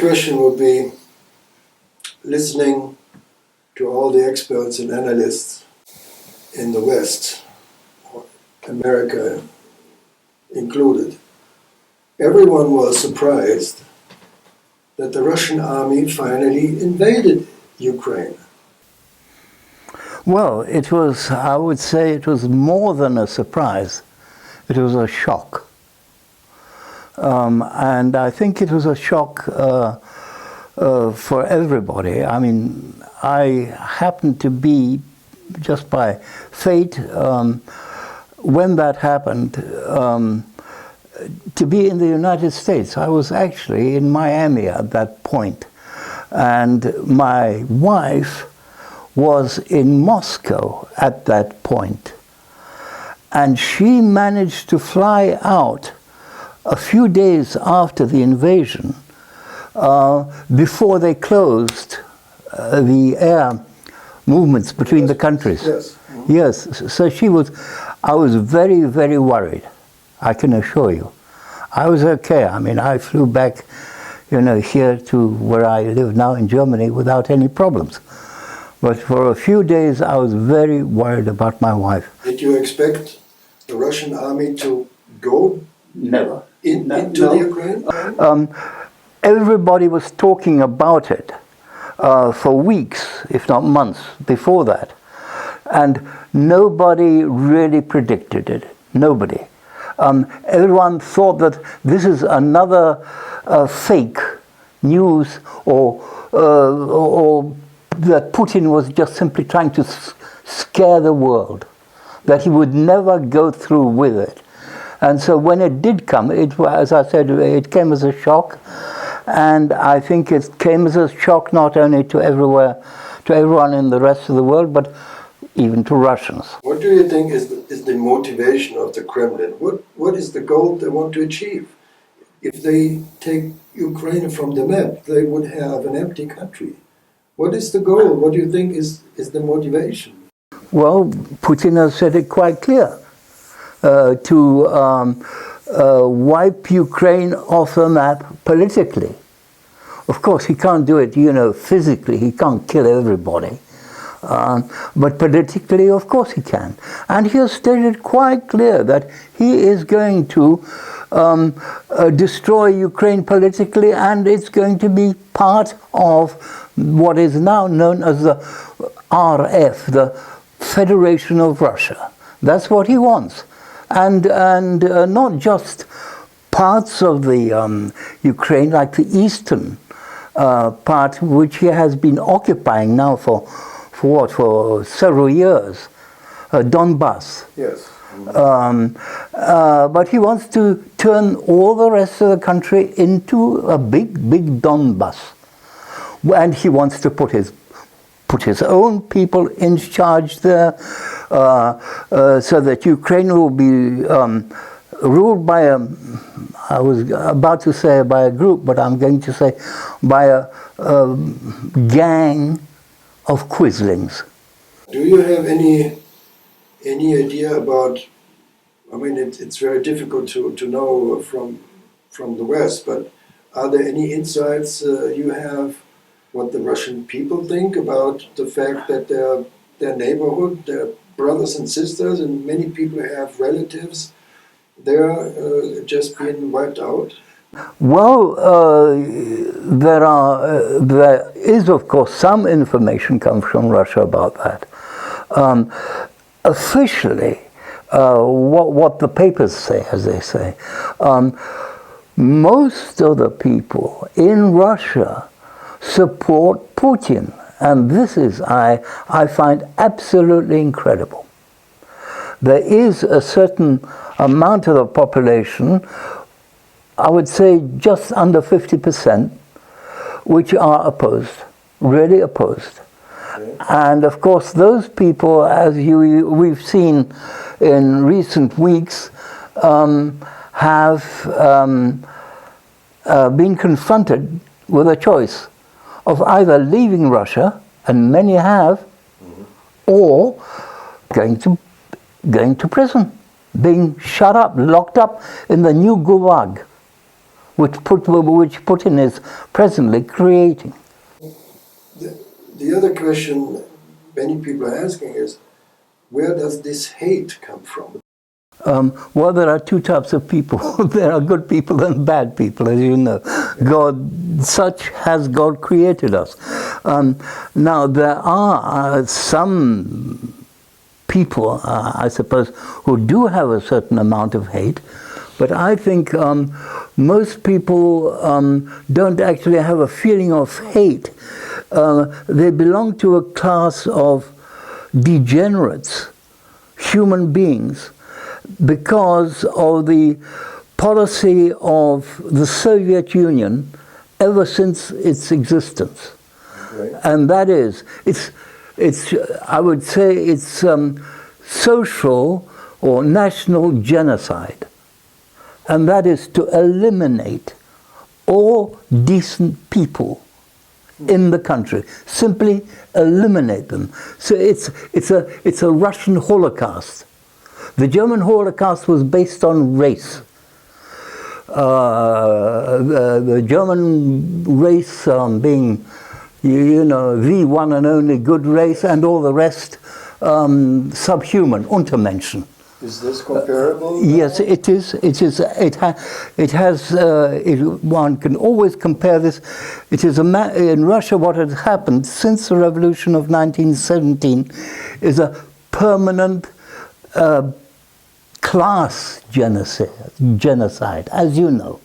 question would be, listening to all the experts and analysts in the West, America included, everyone was surprised that the Russian army finally invaded Ukraine. Well, it was, I would say it was more than a surprise. It was a shock. And I think it was a shock for everybody. I mean, I happened to be, just by fate, when that happened, to be in the United States. I was actually in Miami at that point. And my wife was in Moscow at that point. And she managed to fly out a few days after the invasion, before they closed the air movements between the countries. Yes. Mm-hmm. Yes, so I was very, very worried, I can assure you. I was okay. I mean, I flew back, here to where I live now in Germany without any problems. But for a few days, I was very worried about my wife. Did you expect the Russian army to go Never. into the Ukraine? Everybody was talking about it for weeks, if not months, before that. And nobody really predicted it. Nobody. Everyone thought that this is another fake news, or that Putin was just simply trying to scare the world, that he would never go through with it. And so when it did come, as I said, it came as a shock. And I think it came as a shock not only to everyone in the rest of the world, but even to Russians. What do you think is the motivation of the Kremlin? What is the goal they want to achieve? If they take Ukraine from the map, they would have an empty country. What is the goal? What do you think is the motivation? Well, Putin has said it quite clear. To wipe Ukraine off the map politically. Of course, he can't do it, physically. He can't kill everybody. But politically, of course he can. And he has stated quite clear that he is going to destroy Ukraine politically, and it's going to be part of what is now known as the RF, the Federation of Russia. That's what he wants. And not just parts of the Ukraine, like the eastern part, which he has been occupying now for several years, Donbass. Yes. But he wants to turn all the rest of the country into a big Donbass, and he wants to put his own people in charge there, so that Ukraine will be ruled by I was about to say by a group, but I'm going to say by a gang of quislings. Do you have any idea about, I mean, it's very difficult to know from the West, but are there any insights you have what the Russian people think about the fact that their neighborhood, their brothers and sisters, and many people have relatives, they're just being wiped out? Well, there is, of course, some information comes from Russia about that. Officially, what the papers say, as they say, most of the people in Russia support Putin, and this is, I find, absolutely incredible. There is a certain amount of the population, I would say just under 50%, which are opposed, really opposed. Okay. And of course those people, as we've seen in recent weeks, have been confronted with a choice of either leaving Russia, and many have, or going to prison, being shut up, locked up in the new Gulag, which Putin is presently creating. The other question many people are asking is, where does this hate come from? Well, there are two types of people. There are good people and bad people, as you know. Such has God created us. Now, there are some people, I suppose, who do have a certain amount of hate, but I think most people don't actually have a feeling of hate. They belong to a class of degenerates, human beings, because of the policy of the Soviet Union ever since its existence. Okay. And that is, I would say it's social or national genocide. And that is to eliminate all decent people in the country, simply eliminate them. So it's a Russian Holocaust. The German Holocaust was based on race. The German race being, you know, the one and only good race, and all the rest subhuman, Untermenschen. Is this comparable? Yes, it is. One can always compare this. It is in Russia. What has happened since the revolution of 1917 is a permanent class genocide, as you know.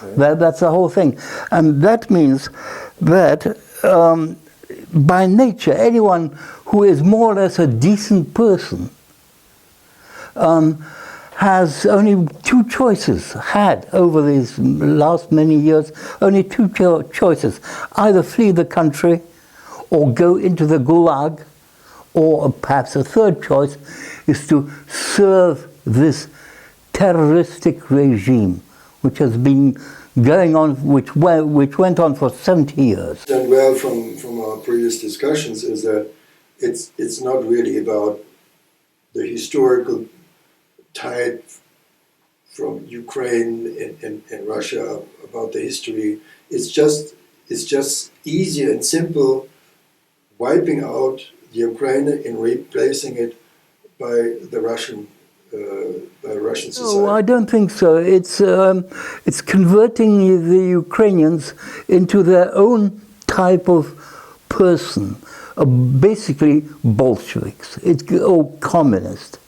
Okay. That's the whole thing, and that means that by nature, anyone who is more or less a decent person has only two choices, had over these last many years, only two choices. Either flee the country or go into the Gulag, or perhaps a third choice is to serve this terroristic regime, which has been going on, which went on for 70 years. And well, from our previous discussions, is that it's not really about the historical tide from Ukraine and Russia, about the history. It's just easier and simple wiping out the Ukraine and replacing it by the Russian society. No, I don't think so. It's converting the Ukrainians into their own type of person, basically Bolsheviks, or communist.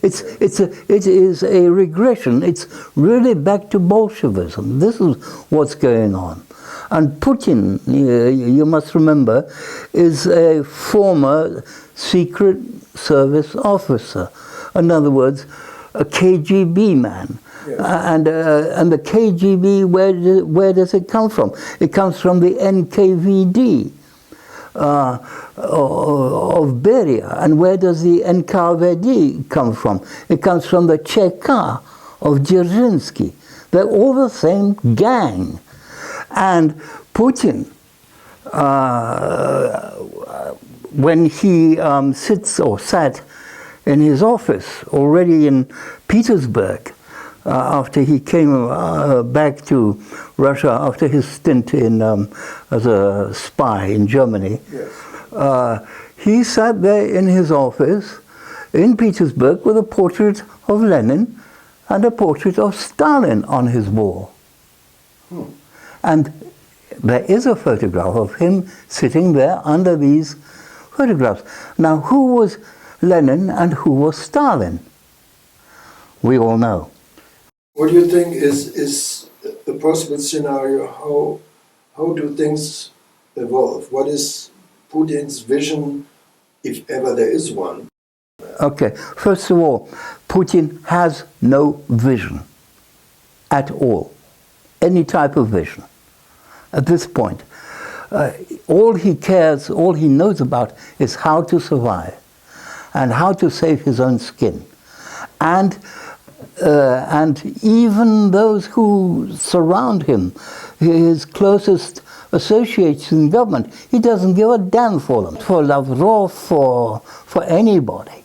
It is a regression. It's really back to Bolshevism. This is what's going on. And Putin, you must remember, is a former secret service officer. In other words, a KGB man. Yes. And the KGB, where does it come from? It comes from the NKVD. Of Beria. And where does the NKVD come from? It comes from the Cheka of Dzerzhinsky. They're all the same gang. And Putin, when he sat in his office already in Petersburg, after he came back to Russia after his stint as a spy in Germany, yes. He sat there in his office in Petersburg with a portrait of Lenin and a portrait of Stalin on his wall. And there is a photograph of him sitting there under these photographs. Now, who was Lenin and who was Stalin? We all know. What do you think is a possible scenario? How do things evolve? What is Putin's vision, if ever there is one? Okay, first of all, Putin has no vision at all, any type of vision at this point. All he cares, all he knows about is how to survive and how to save his own skin. And even those who surround him, his closest associates in government, he doesn't give a damn for them, for Lavrov, for anybody.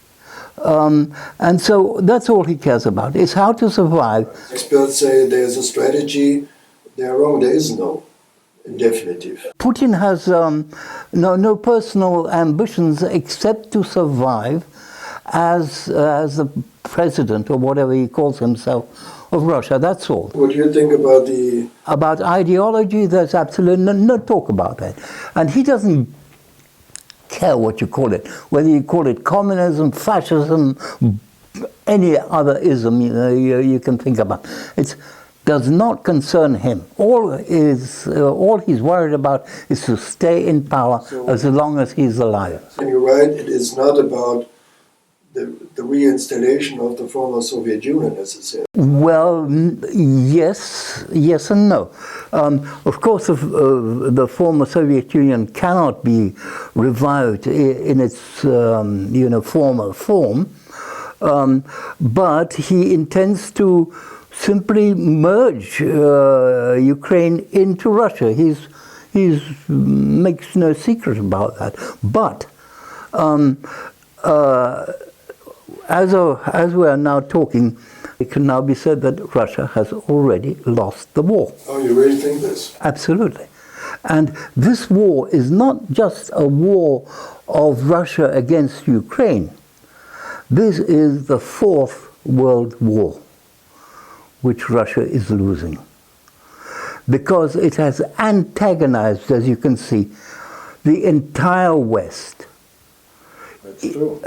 And so that's all he cares about, is how to survive. Experts say there's a strategy they are wrong. There is no definitive. Putin has no personal ambitions except to survive as the president, or whatever he calls himself, of Russia. That's all. What do you think about the... About ideology, there's absolutely no talk about that. And he doesn't care what you call it, whether you call it communism, fascism, any other ism you can think about. It does not concern him. All he's worried about is to stay in power as long as he's alive. And you're right, it is not about the reinstallation of the former Soviet Union necessarily. Well, yes and no. Of course, the former Soviet Union cannot be revived in its former form, but he intends to simply merge Ukraine into Russia. He makes no secret about that. But as we are now talking, it can now be said that Russia has already lost the war. Oh, you really think this? Absolutely. And this war is not just a war of Russia against Ukraine. This is the Fourth World War, which Russia is losing. Because it has antagonized, as you can see, the entire West. That's true.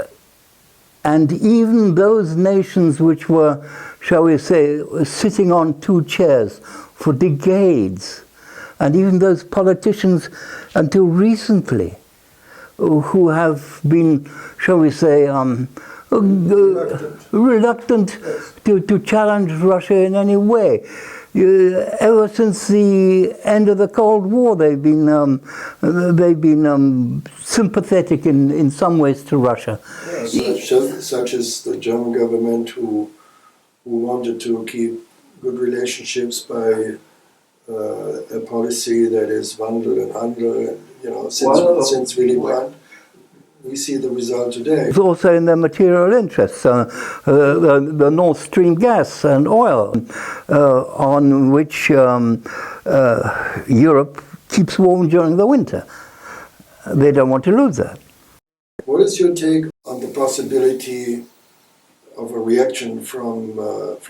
And even those nations which were, shall we say, sitting on two chairs for decades, and even those politicians until recently who have been, shall we say, reluctant to challenge Russia in any way. Ever since the end of the Cold War, they've been sympathetic in some ways to Russia. Yeah, such as the German government who wanted to keep good relationships by a policy that is Wandel and Handel, and since Willy Brandt. We see the result today. It's also in their material interests, the Nord Stream gas and oil, on which Europe keeps warm during the winter. They don't want to lose that. What is your take on the possibility of a reaction from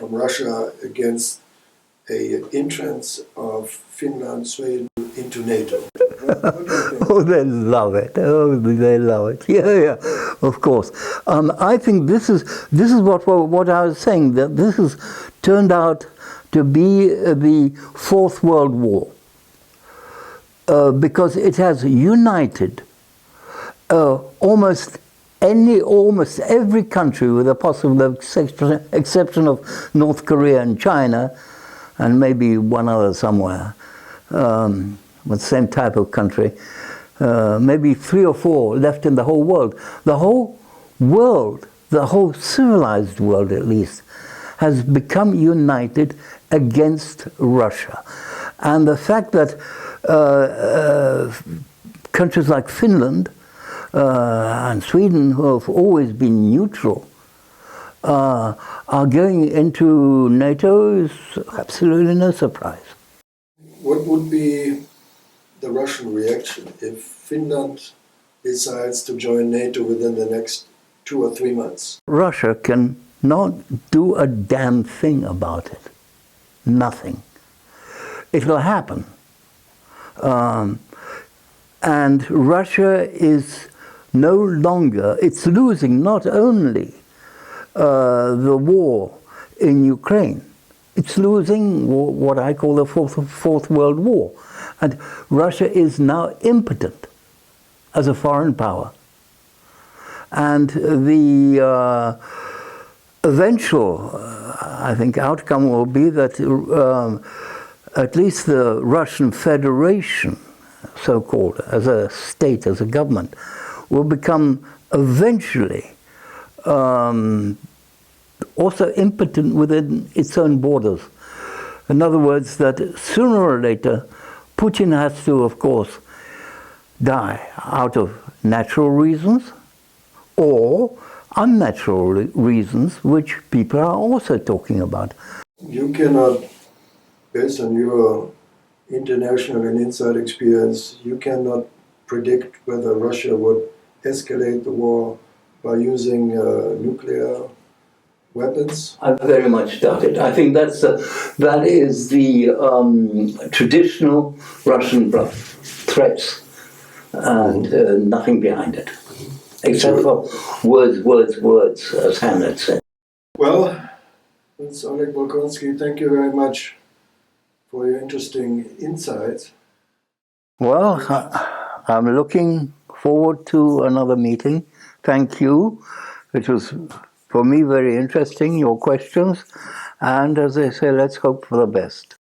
Russia against an entrance of Finland, Sweden into NATO? Oh, they love it. Oh, they love it. Yeah, of course. I think this is what I was saying, that this has turned out to be the Fourth World War, because it has united almost every country, with the possible exception of North Korea and China, and maybe one other somewhere. With the same type of country, maybe 3 or 4 left in the whole world. The whole world, the whole civilized world at least, has become united against Russia. And the fact that countries like Finland and Sweden, who have always been neutral, are going into NATO is absolutely no surprise. What would be the Russian reaction if Finland decides to join NATO within the next 2 or 3 months? Russia can not do a damn thing about it. Nothing. It will happen. And Russia is no longer, it's losing not only the war in Ukraine, it's losing what I call the Fourth World War. And Russia is now impotent as a foreign power. And the eventual, I think, outcome will be that at least the Russian Federation, so-called, as a state, as a government, will become eventually also impotent within its own borders. In other words, that sooner or later, Putin has to, of course, die out of natural reasons or unnatural reasons, which people are also talking about. You cannot, based on your international and inside experience, you cannot predict whether Russia would escalate the war by using nuclear weapons. I very much doubt it. I think that is the traditional Russian bluff, threats, and nothing behind it, except for words, as Hamlet said. Well, Prince Oleg Volkonsky, thank you very much for your interesting insights. Well, I'm looking forward to another meeting. Thank you. It was, for me, very interesting, your questions. And as I say, let's hope for the best.